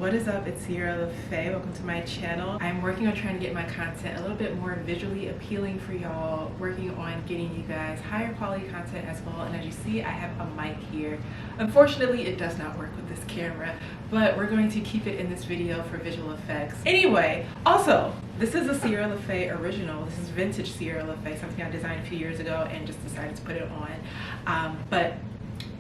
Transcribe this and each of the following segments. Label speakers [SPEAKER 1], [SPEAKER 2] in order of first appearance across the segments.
[SPEAKER 1] What is up? It's Sierra LaFay. Welcome to my channel. I'm working on trying to get my content a little bit more visually appealing for y'all, working on getting you guys higher quality content as well. And as you see, I have a mic here. Unfortunately, it does not work with this camera, but we're going to keep it in this video for visual effects. Anyway, also, this is a Sierra LaFay original. This is vintage Sierra LaFay, something I designed a few years ago and just decided to put it on. But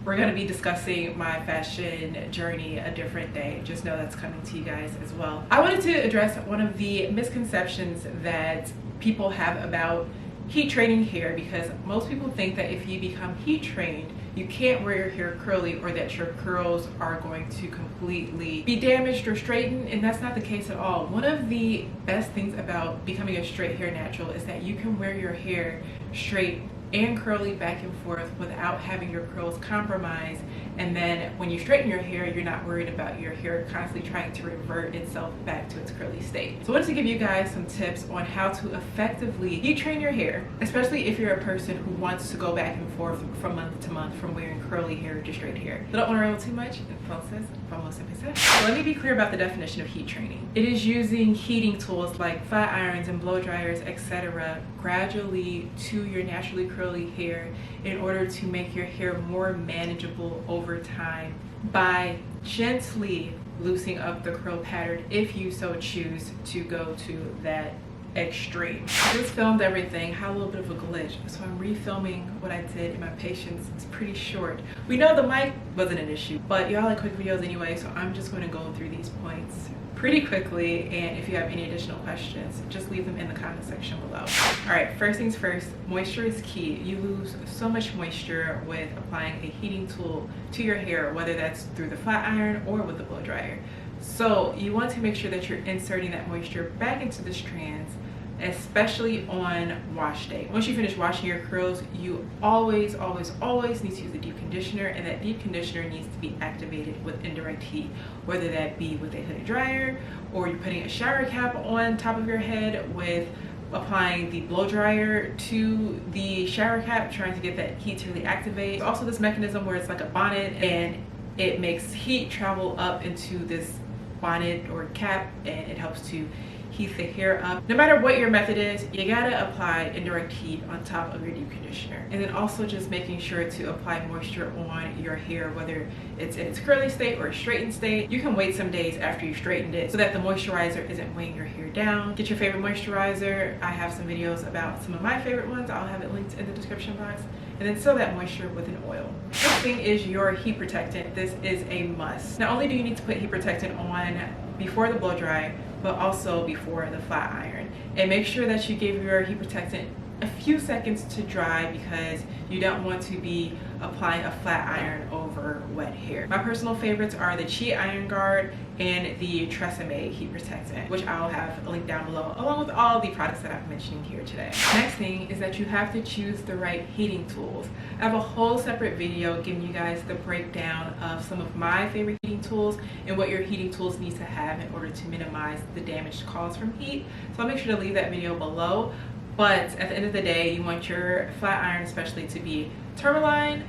[SPEAKER 1] we're going to be discussing my fashion journey a different day. Just know that's coming to you guys as well. I wanted to address one of the misconceptions that people have about heat training hair, because most people think that if you become heat trained, you can't wear your hair curly or that your curls are going to completely be damaged or straightened, and that's not the case at all. One of the best things about becoming a straight hair natural is that you can wear your hair straight and curly back and forth without having your curls compromised, and then when you straighten your hair, you're not worried about your hair constantly trying to revert itself back to its curly state. So I wanted to give you guys some tips on how to effectively heat train your hair, especially if you're a person who wants to go back and forth from month to month from wearing curly hair to straight hair. So don't want to ramble too much. So let me be clear about the definition of heat training. It is using heating tools like flat irons and blow dryers, etc., gradually to your naturally curly hair in order to make your hair more manageable over time by gently loosening up the curl pattern if you so choose to go to that extreme. I just filmed everything, had a little bit of a glitch, so I'm refilming what I did, and my patience is pretty short. We know the mic wasn't an issue, but y'all like quick videos anyway, so I'm just going to go through these points pretty quickly, and if you have any additional questions, just leave them in the comment section below. All right, first things first, moisture is key. You lose so much moisture with applying a heating tool to your hair, whether that's through the flat iron or with the blow dryer. So you want to make sure that you're inserting that moisture back into the strands, especially on wash day. Once you finish washing your curls, you always need to use a deep conditioner, and that deep conditioner needs to be activated with indirect heat, whether that be with a hooded dryer, or you're putting a shower cap on top of your head with applying the blow dryer to the shower cap, trying to get that heat to really activate. There's also this mechanism where it's like a bonnet, and it makes heat travel up into this bonnet or cap, and it helps to heat the hair up. No matter what your method is, you gotta apply indirect heat on top of your deep conditioner. And then also just making sure to apply moisture on your hair, whether it's in its curly state or a straightened state. You can wait some days after you straightened it so that the moisturizer isn't weighing your hair down. Get your favorite moisturizer. I have some videos about some of my favorite ones. I'll have it linked in the description box. And then seal that moisture with an oil. Next thing is your heat protectant. This is a must. Not only do you need to put heat protectant on before the blow dry, but also before the flat iron. And make sure that you give your heat protectant a few seconds to dry, because you don't want to be applying a flat iron over wet hair. My personal favorites are the Chi Iron Guard and the Tresemme heat protectant, which I'll have a link down below, along with all the products that I'm mentioning here today. Next thing is that you have to choose the right heating tools. I have a whole separate video giving you guys the breakdown of some of my favorite heating tools and what your heating tools need to have in order to minimize the damage caused from heat. So I'll make sure to leave that video below. But at the end of the day, you want your flat iron especially to be tourmaline,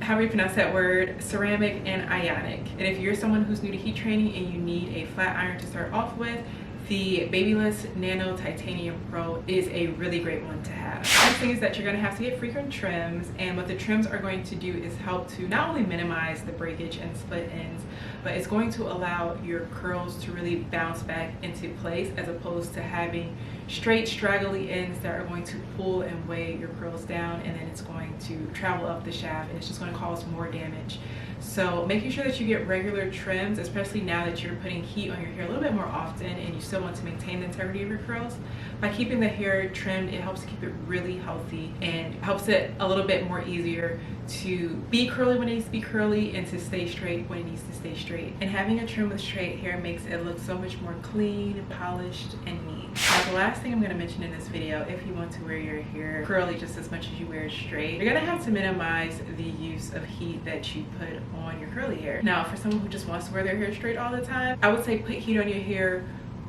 [SPEAKER 1] however you pronounce that word, ceramic, and ionic. And if you're someone who's new to heat training and you need a flat iron to start off with, the Babyliss Nano Titanium Pro is a really great one to have. Next thing is that you're going to have to get frequent trims, and what the trims are going to do is help to not only minimize the breakage and split ends, but it's going to allow your curls to really bounce back into place, as opposed to having straight straggly ends that are going to pull and weigh your curls down, and then it's going to travel up the shaft, and it's just going to cause more damage. So making sure that you get regular trims, especially now that you're putting heat on your hair a little bit more often and you still want to maintain the integrity of your curls, by keeping the hair trimmed, it helps to keep it really healthy and helps it a little bit more easier to be curly when it needs to be curly and to stay straight when it needs to stay straight. And having a trim with straight hair makes it look so much more clean, polished, and neat. Now, the last thing I'm going to mention in this video, if you want to wear your hair curly just as much as you wear it straight, you're going to have to minimize the use of heat that you put on your curly hair. Now, for someone who just wants to wear their hair straight all the time, I would say put heat on your hair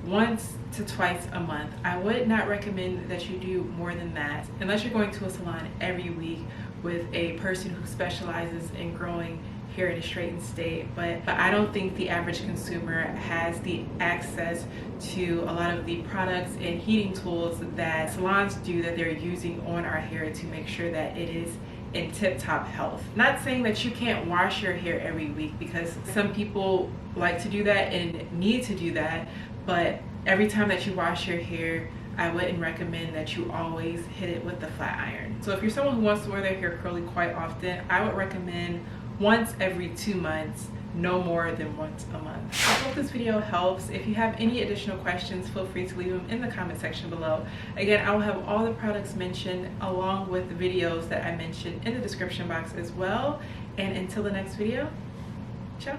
[SPEAKER 1] once to twice a month. I would not recommend that you do more than that unless you're going to a salon every week with a person who specializes in growing here in a straightened state, but I don't think the average consumer has the access to a lot of the products and heating tools that salons do that they're using on our hair to make sure that it is in tip-top health. Not saying that you can't wash your hair every week, because some people like to do that and need to do that, but every time that you wash your hair, I wouldn't recommend that you always hit it with the flat iron. So if you're someone who wants to wear their hair curly quite often, I would recommend once every 2 months, no more than once a month. I hope this video helps. If you have any additional questions, feel free to leave them in the comment section below. Again, I will have all the products mentioned along with the videos that I mentioned in the description box as well. And until the next video, ciao.